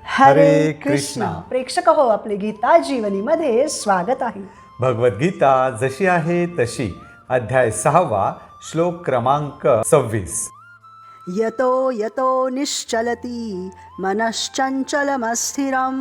हरे कृष्णा. प्रेक्षक हो, आपले गीता जीवनीमध्ये स्वागत आहे. भगवद्गीता जशी आहे तशी, अध्याय 6, श्लोक क्रमांक 26. यतो यतो निश्चलती मनश्चंचलमस्थिरं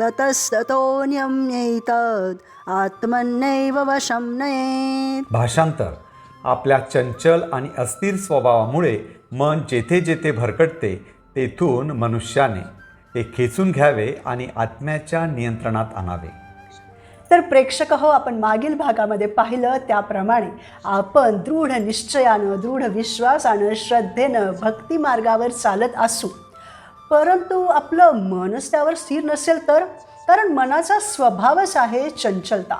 ततस्ततो नियम्यैतद् आत्मन्नैव वशं नयेत्. भाषांतर. आपल्या चंचल आणि अस्थिर स्वभावामुळे मन जेथे जेथे भरकटते तेथून मनुष्याने ते खेचून घ्यावे आणि आत्म्याच्या नियंत्रणात आणावे. तर प्रेक्षक हो, आपण मागील भागामध्ये पाहिलं त्याप्रमाणे आपण दृढ निश्चयानं, दृढ विश्वासानं, श्रद्धेनं भक्ती मार्गावर चालत असू, परंतु आपलं मनच त्यावर स्थिर नसेल तर, कारण मनाचा स्वभावच आहे चंचलता.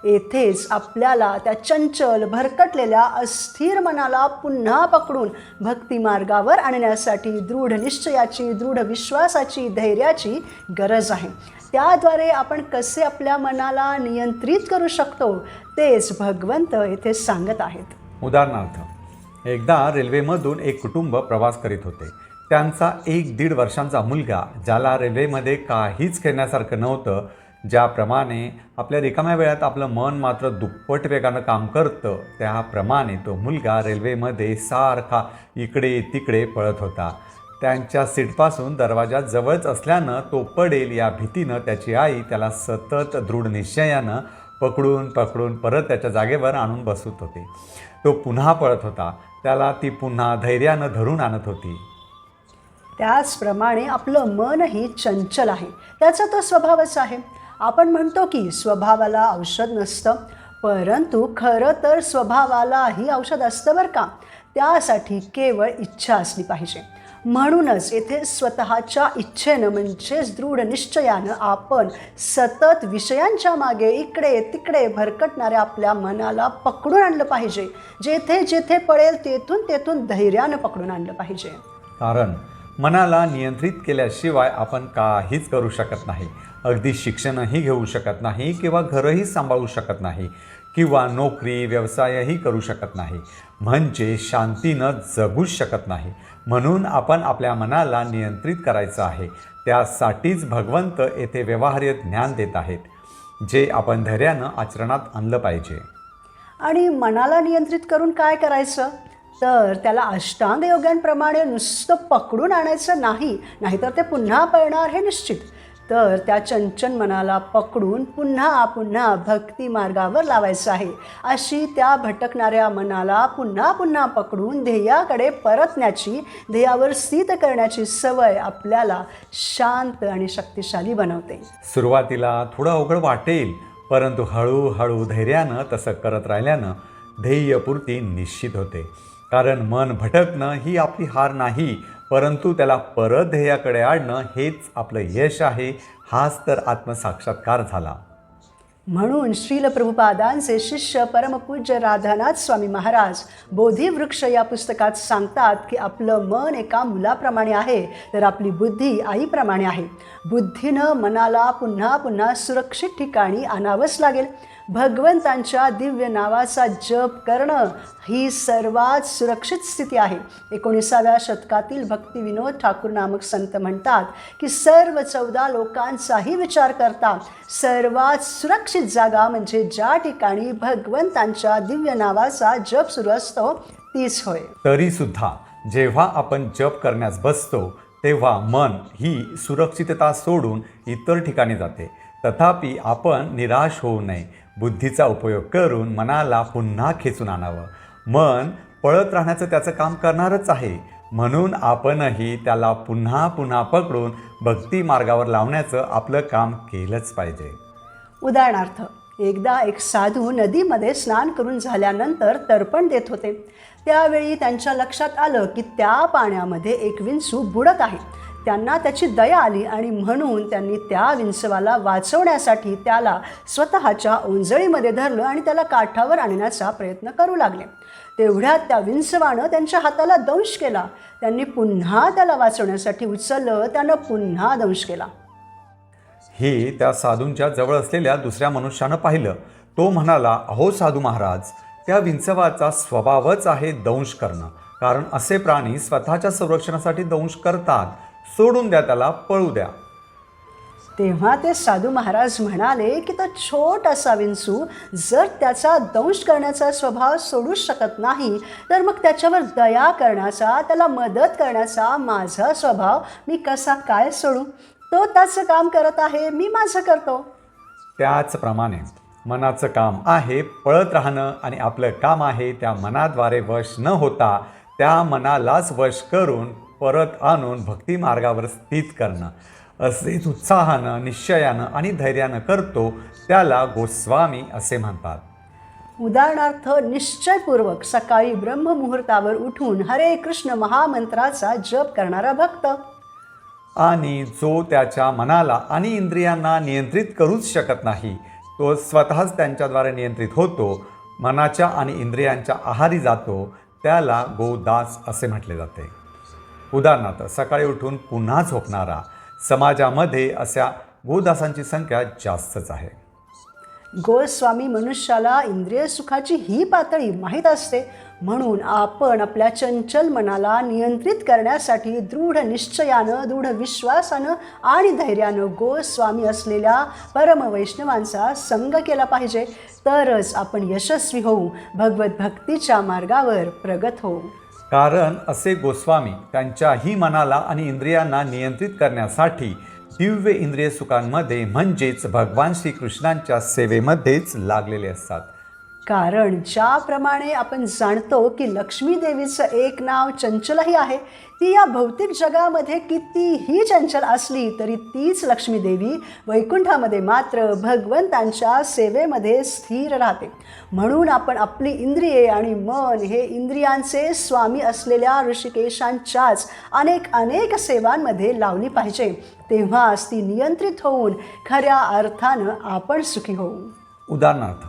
येथेच आपल्याला त्या चंचल भरकटलेल्या अस्थिर मनाला पुन्हा पकडून भक्ती मार्गावर आणण्यासाठी दृढ निश्चयाची, दृढ विश्वासाची, धैर्याची गरज आहे. त्याद्वारे आपण कसे आपल्या मनाला नियंत्रित करू शकतो तेच भगवंत येथे सांगत आहेत. उदाहरणार्थ, एकदा रेल्वेमधून एक कुटुंब प्रवास करीत होते. त्यांचा 1-1.5 वर्षांचा मुलगा, ज्याला रेल्वेमध्ये काहीच खेळण्यासारखं नव्हतं, ज्याप्रमाणे आपल्या रिकाम्या वेळात आपलं मन मात्र दुप्पट वेगानं काम करतं, त्याप्रमाणे तो मुलगा रेल्वेमध्ये सारखा इकडे तिकडे पळत होता. त्यांच्या सीटपासून दरवाजा जवळच असल्यानं तो पडेल या भीतीनं त्याची आई त्याला सतत दृढ निश्चयानं पकडून पकडून परत त्याच्या जागेवर आणून बसवत होते. तो पुन्हा पळत होता. त्याला ती पुन्हा धैर्यानं धरून आणत होती. त्याचप्रमाणे आपलं मनही चंचल आहे, त्याचा तो स्वभावच आहे. आपण म्हणतो की स्वभावाला औषध नसतं, परंतु खरं तर स्वभावालाही औषध असतं बरं का. त्यासाठी केवळ इच्छा असली पाहिजे. म्हणूनच येथे स्वतःच्या इच्छेनं म्हणजेच दृढ निश्चयानं आपण सतत विषयांच्या मागे इकडे तिकडे भरकटणाऱ्या आपल्या मनाला पकडून आणलं पाहिजे. जेथे जेथे पडेल तेथून तेथून धैर्यानं पकडून आणलं पाहिजे. कारण मनाला नियंत्रित केल्याशिवाय आपण काहीच करू शकत नाही. अगदी शिक्षणही घेऊ शकत नाही, किंवा घरही सांभाळू शकत नाही, किंवा नोकरी व्यवसायही करू शकत नाही, म्हणजे शांतीनं जगूच शकत नाही. म्हणून आपण आपल्या मनाला नियंत्रित करायचं आहे. त्यासाठीच भगवंत येथे व्यवहार्य ज्ञान देत आहेत, जे आपण धैर्यानं आचरणात आणलं पाहिजे. आणि मनाला नियंत्रित करून काय करायचं, तर त्याला अष्टांग योगांप्रमाणे नुसतं पकडून आणायचं नाही, नाहीतर ते पुन्हा पळणार हे निश्चित. तर त्या चंचल मनाला पकडून पुन्हा पुन्हा भक्ती मार्गावर लावायचं आहे. अशी त्या भटकणाऱ्या मनाला पुन्हा पुन्हा पकडून ध्येयाकडे परतण्याची, ध्येयावर स्थित करण्याची सवय आपल्याला शांत आणि शक्तिशाली बनवते. सुरुवातीला थोडं अवघड वाटेल, परंतु हळूहळू धैर्यानं तसं करत राहिल्यानं ध्येयपूर्ती निश्चित होते. कारण मन भटकणं ही आपली हार नाही, परंतु त्याला परत ध्येयाकडे आणणं हेच आपलं यश आहे. हाच तर आत्मसाक्षात्कार झाला. म्हणून श्रील प्रभुपादांचे शिष्य परमपूज्य राधानाथ स्वामी महाराज बोधिवृक्ष या पुस्तकात सांगतात की आपलं मन एका मुलाप्रमाणे आहे, तर आपली बुद्धी आईप्रमाणे आहे. बुद्धीनं मनाला पुन्हा पुन्हा सुरक्षित ठिकाणी आणावंच लागेल. भगवंतांच्या दिव्य नावाचा जप करणं ही सर्वात सुरक्षित स्थिती आहे. 19व्या शतकातील भक्तिविनोद ठाकूर नामक संत म्हणतात की सर्व 14 लोकांचाही विचार करता सर्वात सुरक्षित जागा म्हणजे ज्या ठिकाणी भगवंतांच्या दिव्य नावाचा जप सुरू असतो तीच होय. तरी सुद्धा जेव्हा आपण जप करण्यास बसतो तेव्हा मन ही सुरक्षितता सोडून इतर ठिकाणी जाते. तथापि आपण निराश होऊ नये. बुद्धीचा उपयोग करून मनाला पुन्हा खेचून आणावं. मन पळत राहण्याचं त्याचं काम करणारच आहे, म्हणून आपणही त्याला पुन्हा पुन्हा पकडून भक्ती मार्गावर लावण्याचं आपलं काम केलंच पाहिजे. उदाहरणार्थ, एकदा एक साधू नदीमध्ये स्नान करून झाल्यानंतर तर्पण देत होते. त्यावेळी त्यांच्या लक्षात आलं की त्या पाण्यामध्ये एक विंचू बुडत आहे. त्यांना त्याची दया आली आणि म्हणून त्यांनी त्या विंचवाला वाचवण्यासाठी त्याला स्वतःच्या ओंजळीमध्ये धरलं आणि त्याला काठावर आणण्याचा प्रयत्न करू लागले. तेवढ्यात त्या विंचवानं त्यांच्या हाताला दंश केला. त्यांनी पुन्हा त्याला वाचवण्यासाठी उचललं, त्यानं पुन्हा दंश केला. हे त्या साधूंच्या जवळ असलेल्या दुसऱ्या मनुष्यानं पाहिलं. तो म्हणाला, अहो साधू महाराज, त्या विंचवाचा स्वभावच आहे दंश करणं, कारण असे प्राणी स्वतःच्या संरक्षणासाठी दंश करतात. सोडून द्या त्याला, पळू द्या. तेव्हा ते साधू महाराज म्हणाले की तो छोटासा विंचू जर त्याचा दंश करण्याचा स्वभाव सोडूच शकत नाही, तर मग त्याच्यावर दया करण्याचा, त्याला मदत करण्याचा माझा स्वभाव मी कसा काय सोडू? तो त्याचं काम करत आहे, मी माझं करतो. त्याचप्रमाणे मनाचं काम आहे पळत राहणं, आणि आपलं काम आहे त्या मनाद्वारे वश न होता त्या मनालाच वश करून परत आणून भक्ती मार्गावर स्थित करणं. असेच उत्साहानं, निश्चयानं आणि धैर्यानं करतो त्याला गोस्वामी असे म्हणतात. उदाहरणार्थ, निश्चयपूर्वक सकाळी ब्रह्ममुहूर्तावर उठून हरे कृष्ण महामंत्राचा जप करणारा भक्त. आणि जो त्याच्या मनाला आणि इंद्रियांना नियंत्रित करूच शकत नाही, तो स्वतःच त्यांच्याद्वारे नियंत्रित होतो, मनाच्या आणि इंद्रियांच्या आहारी जातो, त्याला गोदास असे म्हटले जाते. उदाहरणार्थ, सकाळी उठून पुन्हा झोपणारा. समाजामध्ये अशा गोदासांची संख्या जास्तच आहे. गोस्वामी मनुष्याला इंद्रिय सुखाची ही पातळी माहीत असते, म्हणून आपण आपल्या चंचल मनाला नियंत्रित करण्यासाठी दृढ निश्चयानं, दृढ विश्वासानं आणि धैर्यानं गोस्वामी असलेल्या परमवैष्णवांचा संग केला पाहिजे. तरच आपण यशस्वी होऊ, भगवत भक्तीच्या मार्गावर प्रगत होऊ. कारण असे गोस्वामी त्यांच्याही मनाला आणि इंद्रियांना नियंत्रित करण्यासाठी दिव्य इंद्रिय सुखांमध्ये म्हणजेच भगवान श्रीकृष्णांच्या सेवेमध्येच लागलेले असतात. कारण ज्याप्रमाणे आपण जाणतो की लक्ष्मी देवीचं एक नाव चंचलही आहे, ती या भौतिक जगामध्ये कितीही चंचल असली तरी तीच लक्ष्मी देवी वैकुंठामध्ये मात्र भगवंतांच्या सेवेमध्ये स्थिर राहते. म्हणून आपण आपली इंद्रिये आणि मन हे इंद्रियांचे स्वामी असलेल्या ऋषिकेशांच्याच अनेक सेवांमध्ये लावली पाहिजे. तेव्हाच ती नियंत्रित होऊन खऱ्या अर्थानं आपण सुखी होऊ. उदाहरणार्थ,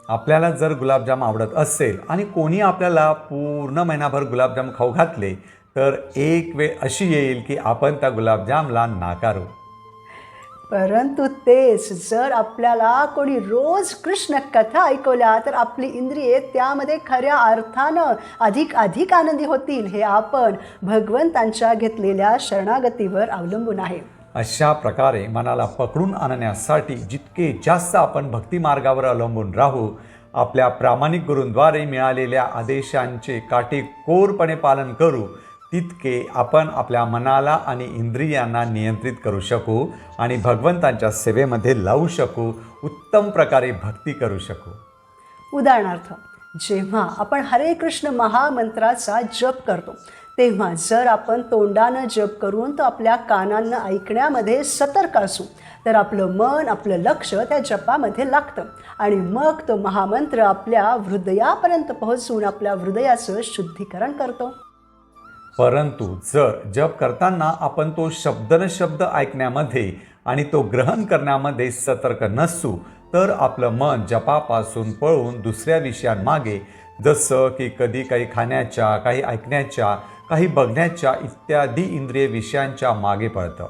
आपल्याला जर गुलाबजाम आवडत असेल आणि कोणी आपल्याला पूर्ण महिनाभर गुलाबजाम खाऊ घातले, तर एक वेळ अशी येईल की आपण त्या गुलाबजामला नाकारू. परंतु तेच जर आपल्याला कोणी रोज कृष्ण कथा ऐकवल्या, तर आपली इंद्रिये त्यामध्ये खऱ्या अर्थानं अधिक आनंदी होतील. हे आपण भगवंतांच्या घेतलेल्या शरणागतीवर अवलंबून आहे. अशा प्रकारे मनाला पकडून आणण्यासाठी जितके जास्त आपण भक्तिमार्गावर अवलंबून राहू, आपल्या प्रामाणिक गुरूंद्वारे मिळालेल्या आदेशांचे काटेकोरपणे पालन करू, तितके आपण आपल्या मनाला आणि इंद्रियांना नियंत्रित करू शकू आणि भगवंतांच्या सेवेमध्ये लावू शकू, उत्तम प्रकारे भक्ती करू शकू. उदाहरणार्थ, जेव्हा आपण हरे कृष्ण महामंत्राचा जप करतो, तेव्हा जर आपण तोंडानं जप करून तो आपल्या कानांना ऐकण्यामध्ये सतर्क असू, तर आपलं मन, आपलं लक्ष त्या जपामध्ये लागतं आणि मग तो महामंत्र आपल्या हृदयापर्यंत पोहोचून आपल्या हृदयाचं शुद्धीकरण करतो. परंतु जर जप करताना आपण तो शब्द ऐकण्यामध्ये आणि तो ग्रहण करण्यामध्ये सतर्क नसू, तर आपलं मन जपापासून पळून दुसऱ्या विषयांमागे, जसं की कधी काही खाण्याच्या, काही ऐकण्याच्या, काही बघण्याच्या इत्यादी इंद्रिय विषयांच्या मागे पळतं.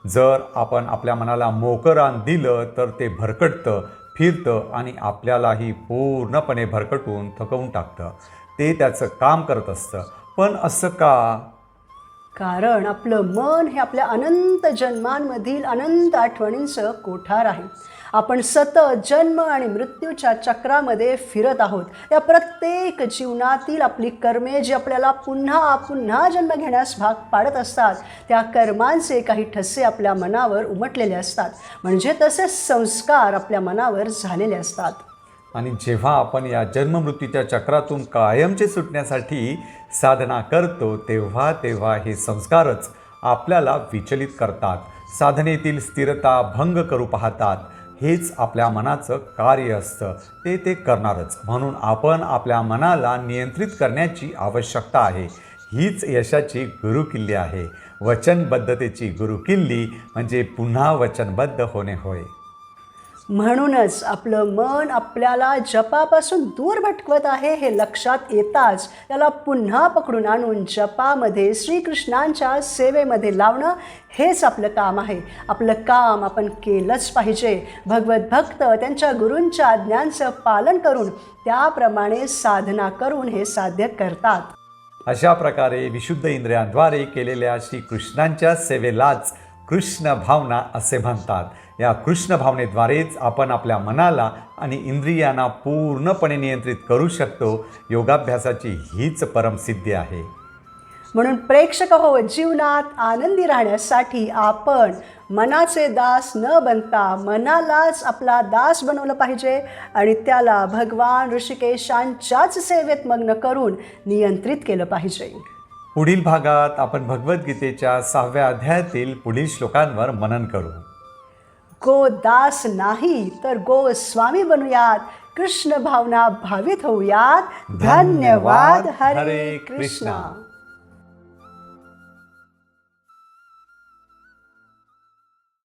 जर आपण आपल्या मनाला मोकरान दिलं, तर ते भरकटतं, फिरतं आणि आपल्यालाही पूर्णपणे भरकटून थकवून टाकतं. ते त्याचं काम करत असतं. पण असं का? कारण आपलं मन हे आपल्या अनंत जन्मांमधील अनंत आठवणींचं कोठार आहे. आपण सतत जन्म आणि मृत्यूच्या चक्रामध्ये फिरत आहोत. त्या प्रत्येक जीवनातील आपली कर्मे जी आपल्याला पुन्हा पुन्हा जन्म घेण्यास भाग पाडत असतात, त्या कर्मांचे काही ठसे आपल्या मनावर उमटलेले असतात, म्हणजे तसे संस्कार आपल्या मनावर झालेले असतात. आणि जेव्हा आपण या जन्ममृत्यूच्या चक्रातून कायमचे सुटण्यासाठी साधना करतो, तेव्हा हे संस्कारच आपल्याला विचलित करतात, साधनेतील स्थिरता भंग करू पाहतात. हेच आपल्या मनाचं कार्य असतं, ते करणारच. म्हणून आपण आपल्या मनाला नियंत्रित करण्याची आवश्यकता आहे. हीच यशाची गुरुकिल्ली आहे. वचनबद्धतेची गुरुकिल्ली म्हणजे पुन्हा वचनबद्ध होणे होय. म्हणूनच आपलं मन आपल्याला जपापासून दूर भटकवत आहे हे लक्षात येताच त्याला पुन्हा पकडून आणून जपामध्ये श्रीकृष्णांच्या सेवेमध्ये लावणं हेच आपलं काम आहे. आपलं काम आपण केलंच पाहिजे. भगवत भक्त त्यांच्या गुरूंच्या आज्ञांचं पालन करून त्याप्रमाणे साधना करून हे साध्य करतात. अशा प्रकारे विशुद्ध इंद्रियांद्वारे केलेल्या श्रीकृष्णांच्या सेवेलाच कृष्ण भावना असे म्हणतात. या कृष्ण भावनेद्वारेच आपण आपल्या मनाला आणि इंद्रियांना पूर्णपणे नियंत्रित करू शकतो. योगाभ्यासाची हीच परमसिद्धी आहे. म्हणून प्रेक्षक हो, जीवनात आनंदी राहण्यासाठी आपण मनाचे दास न बनता मनालाच आपला दास बनवलं पाहिजे आणि त्याला भगवान ऋषिकेशांच्याच सेवेत मग्न करून नियंत्रित केलं पाहिजे. पुढील भागात आपण भगवद्गीतेच्या 6व्या अध्यायातील पुढील श्लोकांवर मनन करू. गो दास नाही तर गो स्वामी बनूयात. कृष्ण भावना भावित होऊयात. धन्यवाद. हरे कृष्ण.